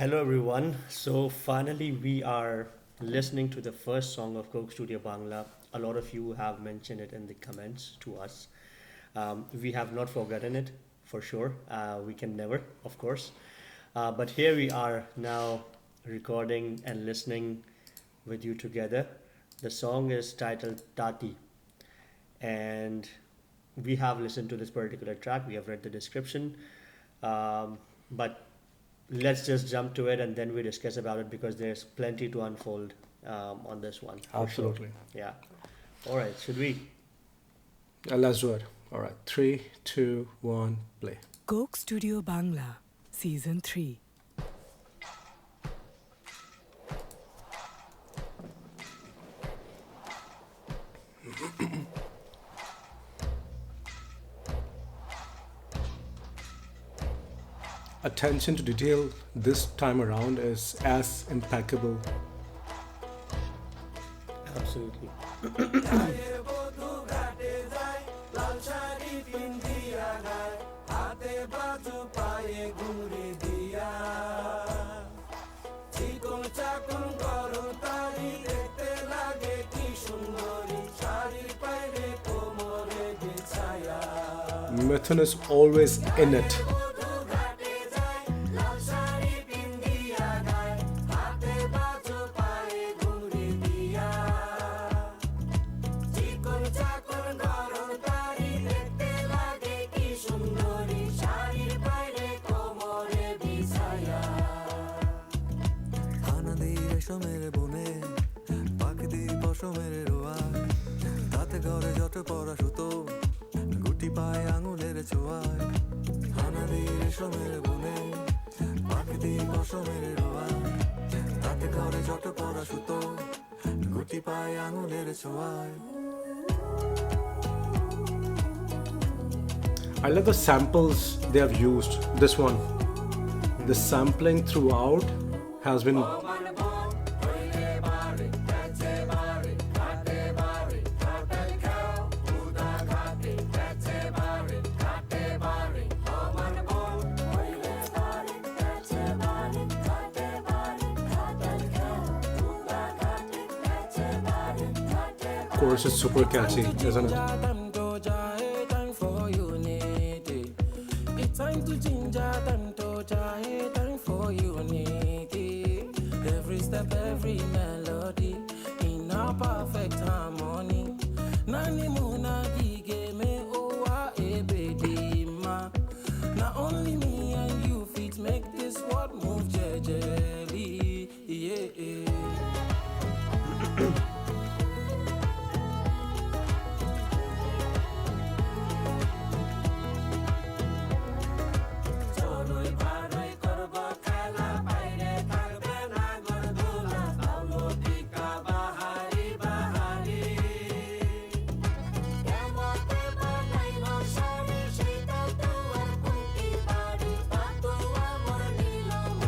Hello everyone. So finally we are listening to the first song of Coke Studio Bangla. A lot of you have mentioned it in the comments to us. We have not forgotten it for sure. We can never, of course. But here we are now recording and listening with you together. The song is titled Tati, and we have listened to this particular track. We have read the description, but let's just jump to it and then we discuss about it because there's plenty to unfold on this one for sure. Absolutely. Yeah. All right. Should we? Let's do it. All right. Three, two, one, play. Coke Studio Bangla, Season 3. Attention to detail this time around is as impeccable. Absolutely. Mithun is always in it. I love the samples they have used. This one, the sampling throughout has been chorus is super catchy, isn't it? Time to ginger, time to jai, time for unity. Every step, every melody in a perfect harmony. Nani muna gige me owa ebedi ma. Not only me and you fit make this world move jejely. Yeah.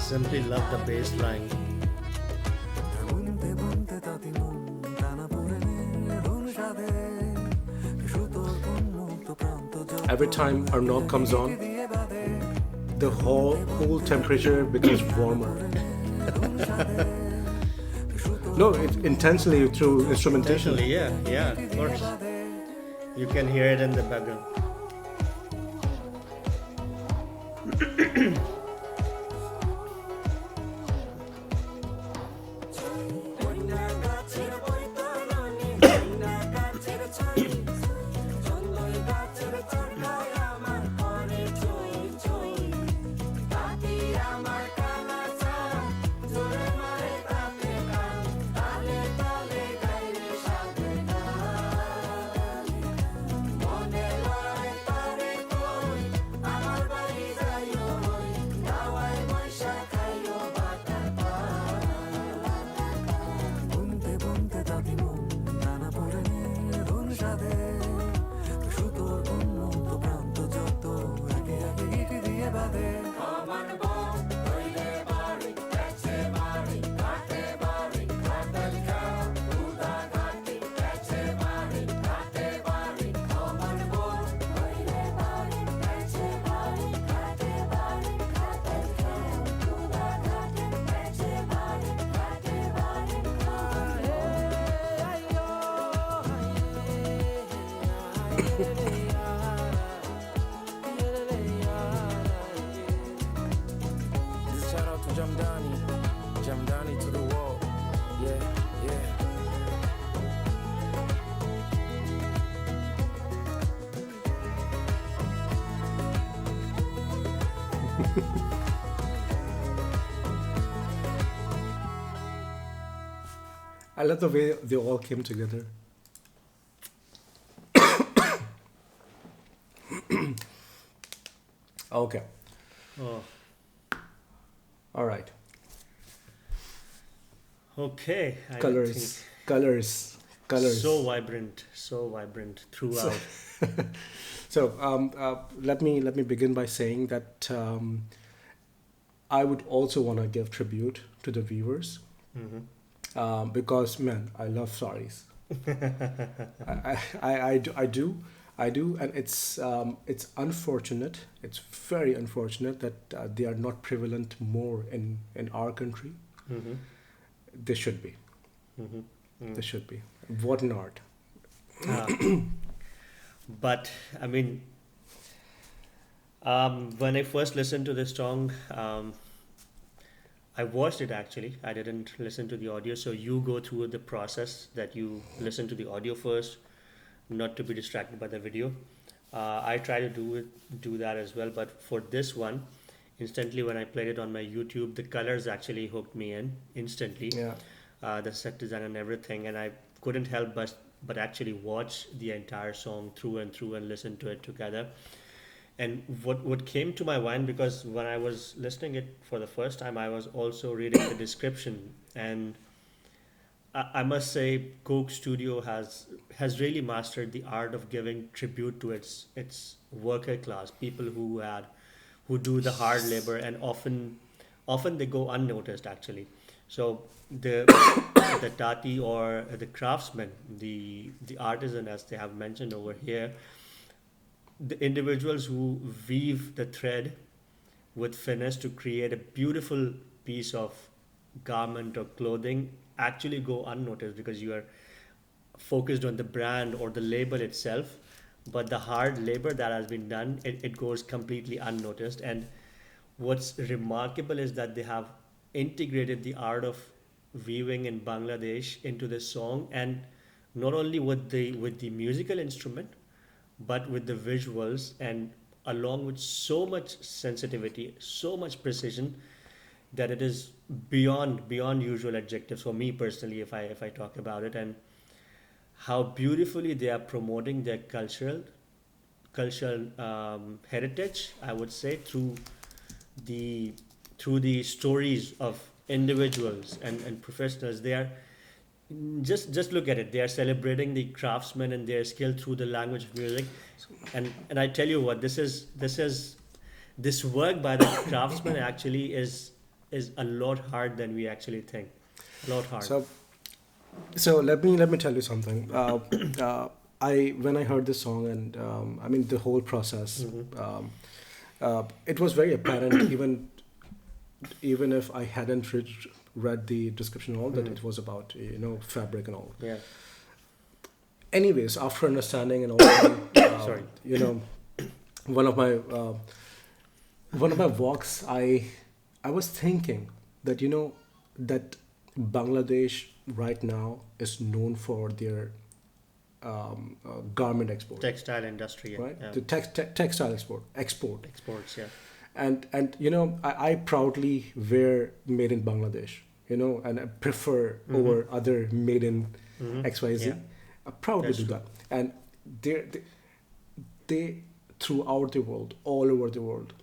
Simply love the bass line. Every time Arnob comes on, the whole temperature becomes warmer. No, it intentionally through instrumentation. Intentionally, yeah, of course. You can hear it in the background. Jamdani to the wall. Yeah, yeah. I love the way they all came together. Okay. Oh, All right. okay. I think Colors. so vibrant throughout. So let me begin by saying that I would also want to give tribute to the viewers because man, I love saris. I do, and it's unfortunate. It's very unfortunate that they are not prevalent more in our country. Mm-hmm. They should be. Mm-hmm. They should be. What an art. Ah. But I mean, when I first listened to this song, I watched it actually. I didn't listen to the audio. So you go through the process that you listen to the audio first, not to be distracted by the video. I try to do that as well. But for this one, instantly when I played it on my YouTube, the colors actually hooked me in instantly. Yeah. The set design and everything, and I couldn't help but actually watch the entire song through and listen to it together. And what came to my mind, because when I was listening it for the first time, I was also reading the description, and I must say, Coke Studio has really mastered the art of giving tribute to its worker class, people who do the hard labor, and often they go unnoticed actually. So the the Tati or the craftsman, the artisan, as they have mentioned over here, the individuals who weave the thread with finesse to create a beautiful piece of garment or clothing actually go unnoticed because you are focused on the brand or the label itself, but the hard labor that has been done, it goes completely unnoticed. And what's remarkable is that they have integrated the art of weaving in Bangladesh into the song, and not only with the musical instrument, but with the visuals, and along with so much sensitivity, so much precision, that it is beyond usual adjectives for me personally, if I talk about it. And how beautifully they are promoting their cultural heritage, I would say, the through the stories of individuals and professionals. They are just look at it. They are celebrating the craftsmen and their skill through the language of music. And I tell you what, this work by the craftsmen actually is a lot hard than we actually think. A lot hard. So let me tell you something. I when I heard this song, and I mean the whole process, it was very apparent even if I hadn't read the description and all, that it was about fabric and all. Yeah. Anyways, after understanding and all, Sorry. one of my walks, I was thinking that that Bangladesh right now is known for their garment export, Textile industry. Yeah. right? Yeah. The textile export. Exports. Yeah. And I proudly wear made in Bangladesh, and I prefer over other made in XYZ. Yeah. I proudly That's do true. that. And they throughout the world, all over the world,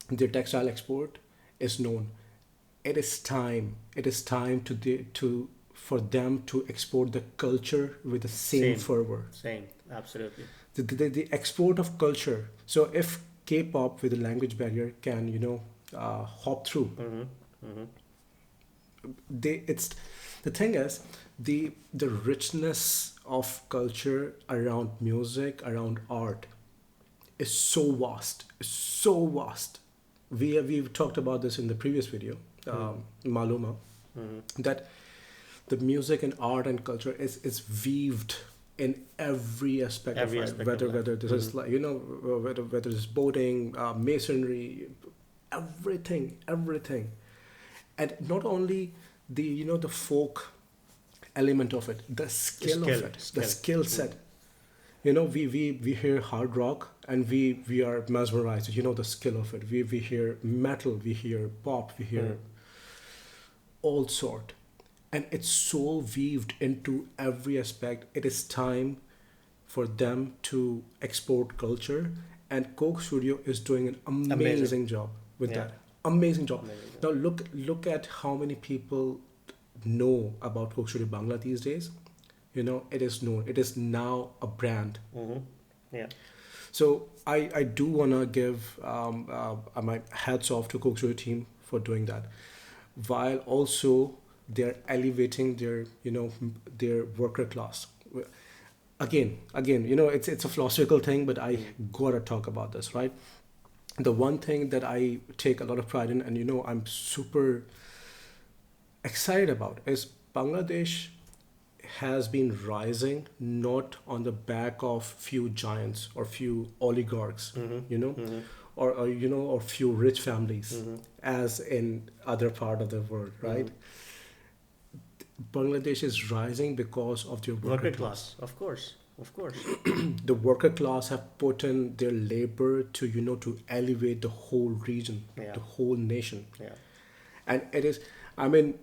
their textile export is known. It is time for them to export the culture with the same fervor. Same. Absolutely. The export of culture. So if K-pop with a language barrier can hop through, it's the thing is the richness of culture around music, around art, is so vast. It's so vast. We've talked about this in the previous video, Maluma, that the music and art and culture is weaved in every aspect Every of aspect life. of life. Whether this is like whether it's boating, masonry, everything. And not only the folk element of it, the skill of it, the skill set. We hear hard rock and we are mesmerized. The skill of it. We hear metal, we hear pop, we hear all sort, and it's so weaved into every aspect. It is time for them to export culture, and Coke Studio is doing an Amazing. amazing job with Yeah. that. Amazing job. Amazing job. Now look at how many people know about Coke Studio Bangla these days. It is known. It is now a brand. Mm-hmm. Yeah. So I do wanna give my hats off to Coke Studio team for doing that, while also they're elevating their worker class. Again, it's a philosophical thing, but I gotta talk about this, right? The one thing that I take a lot of pride in, and I'm super excited about, is Bangladesh has been rising not on the back of few giants or few oligarchs, or few rich families, as in other part of the world, right? Bangladesh is rising because of their worker Worker class. class, of course, of course. The worker class have put in their labor to elevate the whole region, Yeah. the whole nation. Yeah. And it is, I mean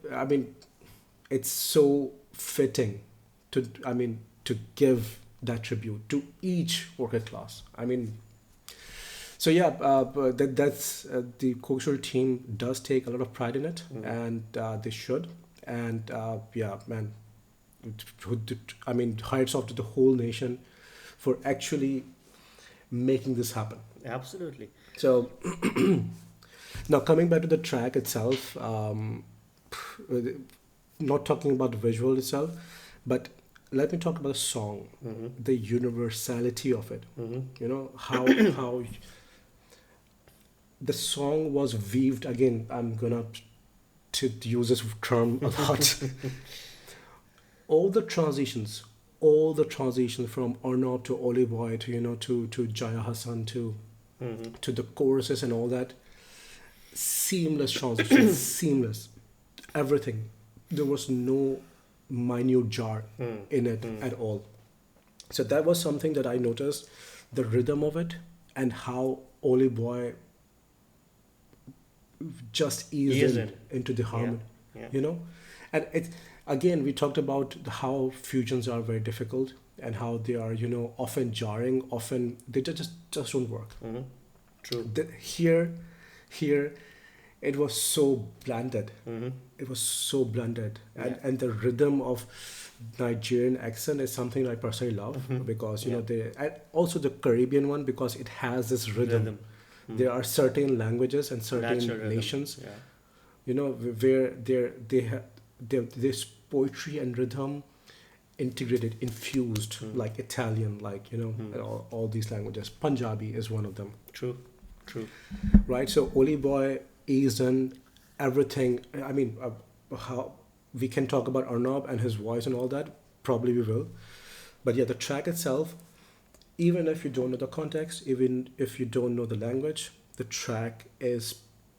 it's so fitting to give that tribute to each worker class. So yeah, but that's the cultural team does take a lot of pride in it, and they should. And yeah, man, hats off to the whole nation for actually making this happen. Absolutely. So now coming back to the track itself, not talking about the visual itself, but let me talk about the song, the universality of it. How the song was weaved. Again, I'm gonna to use this term a lot. all the transitions from Arnob to Oli Boy to to Jaya Ahsan to the choruses and all that, seamless transitions, seamless, everything. There was no minute jar in it at all. So that was something that I noticed, the rhythm of it, and how Oli Boy just eased into the harmony. Yeah. And it, again, we talked about how fusions are very difficult and how they are often jarring, often they just don't work. True. Here it was so blended. It was so blended, and the rhythm of Nigerian accent is something I personally love, because and also the Caribbean one, because it has this rhythm. There are certain languages and certain Natural nations, rhythm. where there's poetry and rhythm integrated, infused, like Italian, like all these languages. Punjabi is one of them. True. Right? So Oli Boy, Asian, everything. How we can talk about Arnob and his voice and all that. Probably we will. But yeah, the track itself, even if you don't know the context, even if you don't know the language, the track is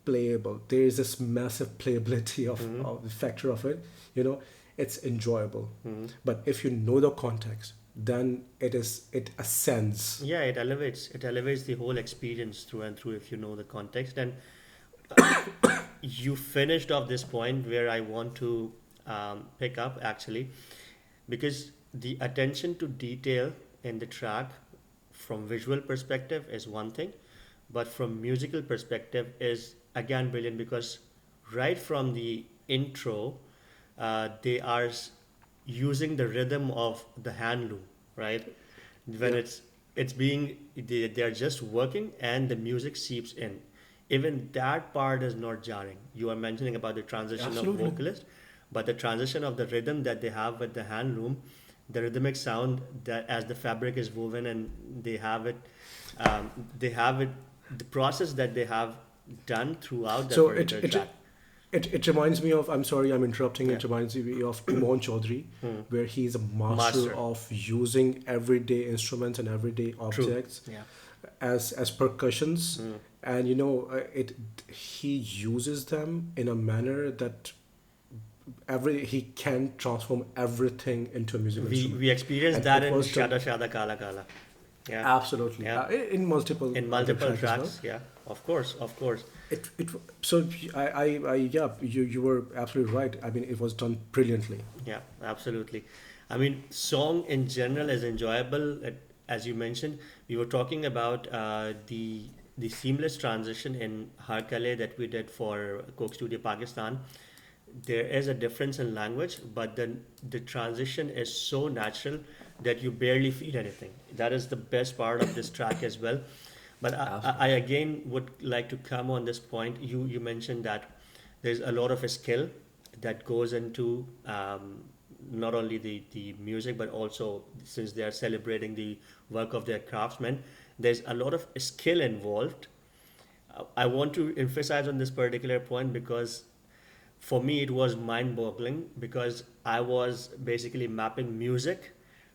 playable. There is this massive playability of the factor of it. It's enjoyable. But if you know the context, then it ascends. Yeah, it elevates the whole experience through and through if you know the context. And you finished off this point where I want to pick up actually, because the attention to detail in the track from visual perspective is one thing, but from musical perspective is again brilliant, because right from the intro they are using the rhythm of the hand loom, right? When they are just working and the music seeps in. Even that part is not jarring. You are mentioning about the transition Absolutely. of vocalist, but the transition of the rhythm that they have with the hand loom, the rhythmic sound that as the fabric is woven, and they have it, the process that they have done throughout that So particular track. it reminds me of, I'm sorry, I'm interrupting. Yeah. It reminds me of Kumon Chaudhary, where he's a master Master. of using everyday instruments and everyday objects Yeah. as percussions and it he uses them in a manner that every he can transform everything into a musical instrument, We experienced and that it in was done Shada Shada Kala Kala. Yeah, absolutely yeah. in multiple In other multiple tracks as well. tracks. Yeah, of course, of course. It so I yeah, you were absolutely right. I mean, it was done brilliantly. Yeah, absolutely. I mean, song in general is enjoyable. As you mentioned, we were talking about the seamless transition in Har Kale that we did for Coke Studio Pakistan. There is a difference in language, but then the transition is so natural that you barely feel anything. That is the best part of this track as well. But I Absolutely. again would like to come on this point. You mentioned that there's a lot of skill that goes into not only the music, but also since they are celebrating the work of their craftsmen, there's a lot of skill involved. I want to emphasize on this particular point because for me it was mind-boggling because I was basically mapping music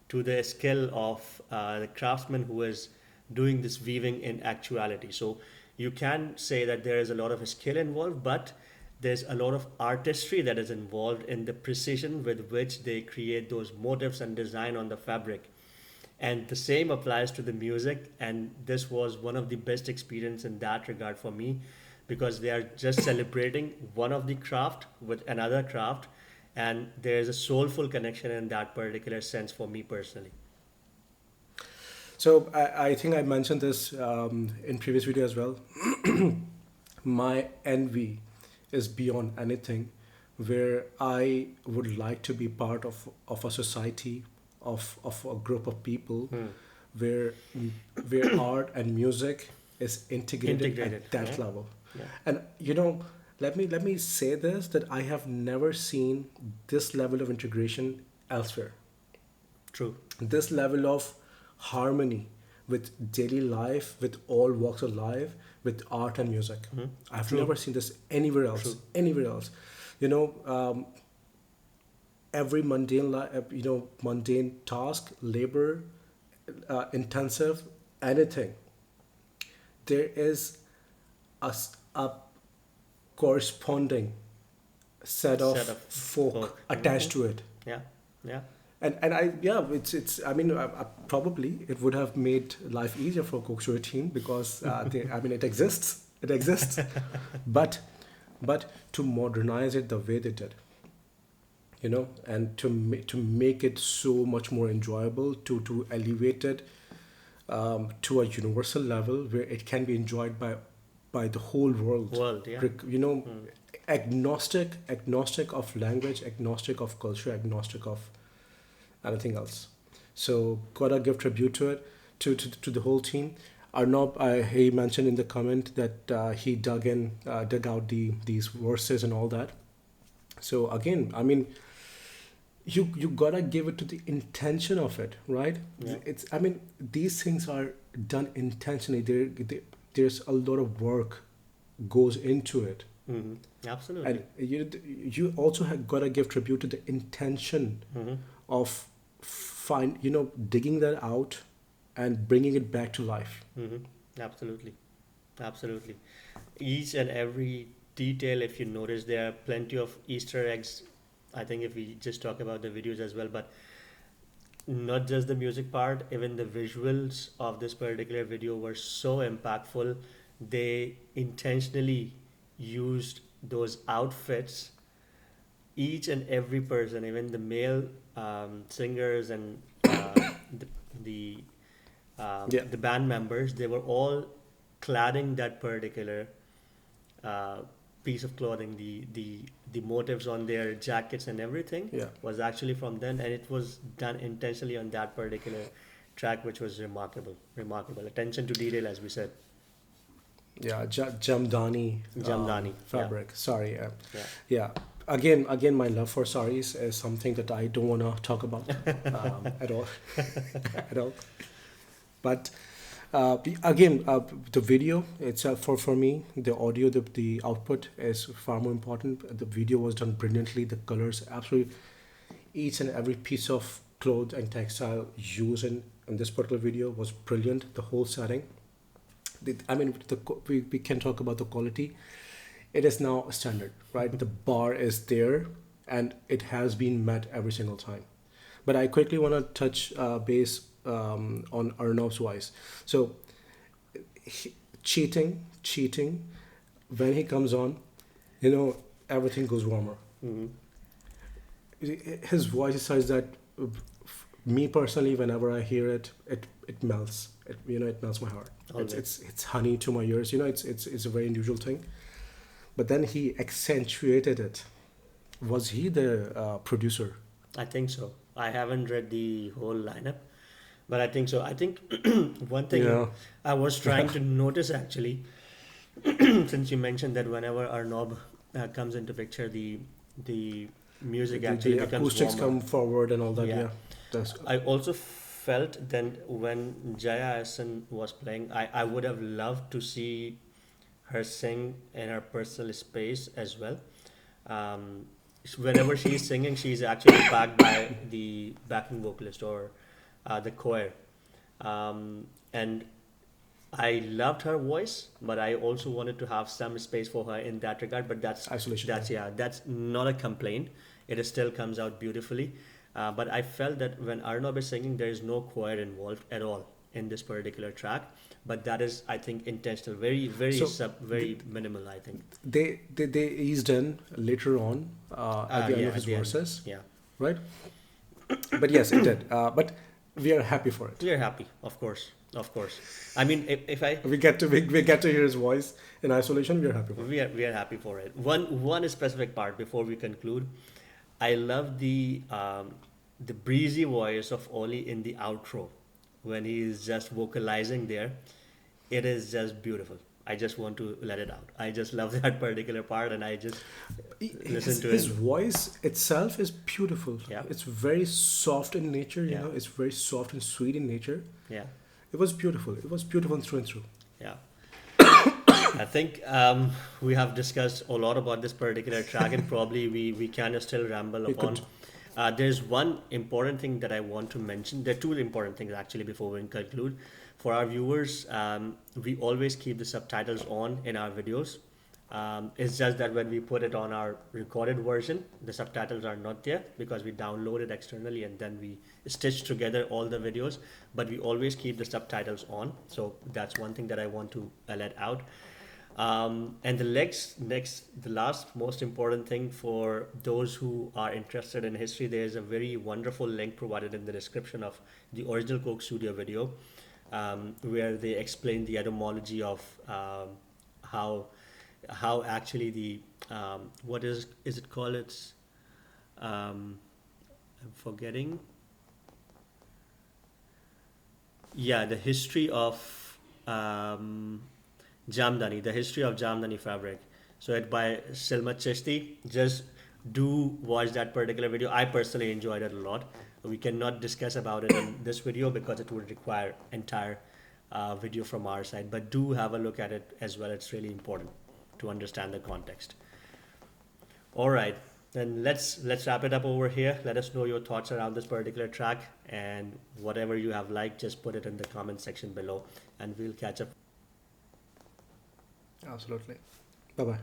to the skill of the craftsman who is doing this weaving in actuality. So you can say that there is a lot of skill involved, but there's a lot of artistry that is involved in the precision with which they create those motifs and design on the fabric. And the same applies to the music, and this was one of the best experience in that regard for me because they are just celebrating one of the craft with another craft, and there is a soulful connection in that particular sense for me personally. So I think I mentioned this in previous video as well. My envy is beyond anything, where I would like to be part of a society of a group of people where where art and music is integrated Integrated, at that yeah, level. yeah, And let me say this, that I have never seen this level of integration elsewhere. true. This level of harmony with daily life, with all walks of life, with art and music. I've True, never seen this anywhere else. true. Anywhere else. You know, every mundane task, labor, intensive, anything. There is a corresponding set of Set of folk folk. attached to it. Yeah, yeah, And I yeah, it's I mean probably it would have made life easier for Kokshore team because I mean it exists, but to modernize it the way they did, and to make it so much more enjoyable, to elevate it to a universal level where it can be enjoyed by the whole world. world. Yeah. You know, agnostic of language, agnostic of culture, agnostic of anything else. So gotta give tribute to it, to the whole team. Arnob, he mentioned in the comment that he dug out these verses and all that. So again, I mean, you gotta give it to the intention of it, right? Yeah. It's I mean, these things are done intentionally. There's a lot of work goes into it, Hmm. Absolutely. and you also have gotta give tribute to the intention Hmm. of digging that out and bringing it back to life. Hmm. Absolutely. Absolutely. Each and every detail, if you notice, there are plenty of Easter eggs. I think if we just talk about the videos as well, but not just the music part, even the visuals of this particular video were so impactful. They intentionally used those outfits, each and every person, even the male singers and the the, Yeah, the band members, they were all cladding that particular uh, piece of clothing. The motifs on their jackets and everything yeah, was actually from them, and it was done intentionally on that particular track, which was remarkable. Remarkable attention to detail, as we said. yeah. Jamdani Jamdani. fabric. Sorry, Yeah. yeah. Again, my love for saris is something that I don't want to talk about at all, at all. But again, the video itself for me, the audio, the output is far more important. The video was done brilliantly. The colors, absolutely, each and every piece of cloth and textile used in this particular video was brilliant. The whole setting. I mean, we can talk about the quality. It is now a standard, right? The bar is there, and it has been met every single time. But I quickly want to touch base on Arnob's voice. So, cheating, when he comes on, everything goes warmer. Hmm. His voice is such that me personally, whenever I hear it, it melts. It melts my heart. Always. It's honey to my ears. It's a very unusual thing. But then he accentuated it. Was he the producer? I think so. I haven't read the whole lineup, but I think so. I think one thing Yeah. I was trying to notice actually, since you mentioned that whenever Arnob comes into picture, the music actually The becomes acoustics warmer. come forward and all that. Yeah. Yeah, that's I also felt then when Jaya Ahsan was playing, I would have loved to see her sing in her personal space as well. Whenever she's singing, she's actually backed by the backing vocalist or the choir. And I loved her voice, but I also wanted to have some space for her in that regard. But isolation. that's not a complaint. It still comes out beautifully. But I felt that when Arnob is singing, there is no choir involved at all in this particular track. But that is, I think, intentional. Very So, very minimal. I think. They eased in later on at the end Yeah, of his at the end. verses, Yeah. right? But yes, it did. But we are happy for it. We are happy, of course, of course. I mean, if I We get to hear his voice in isolation. We are happy for it. we are happy for it. One specific part before we conclude, I love the breezy voice of Oli in the outro when he is just vocalizing there. It is just beautiful. I just want to let it out. I just love that particular part, and I just listen to His it. voice itself is beautiful. Yeah. It's very soft in nature. Yeah. It's very soft and sweet in nature. Yeah, It was beautiful. It was beautiful through and through. yeah. I think we have discussed a lot about this particular track, and probably we can still ramble We upon. could. There's one important thing that I want to mention. There are two important things actually before we conclude. For our viewers, we always keep the subtitles on in our videos. It's just that when we put it on our recorded version, the subtitles are not there because we download it externally and then we stitch together all the videos. But we always keep the subtitles on. So that's one thing that I want to let out. And the last most important thing for those who are interested in history, there's a very wonderful link provided in the description of the original Coke Studio video, where they explain the etymology of how actually the what is it called? It's I'm forgetting. Yeah, the history of Jamdani, the history of Jamdani fabric. So it by Silmat Chishti. Just do watch that particular video. I personally enjoyed it a lot. We cannot discuss about it in this video because it would require entire video from our side. But do have a look at it as well. It's really important to understand the context. All right, then let's wrap it up over here. Let us know your thoughts around this particular track, and whatever you have liked, just put it in the comment section below, and we'll catch up. Absolutely. Bye bye.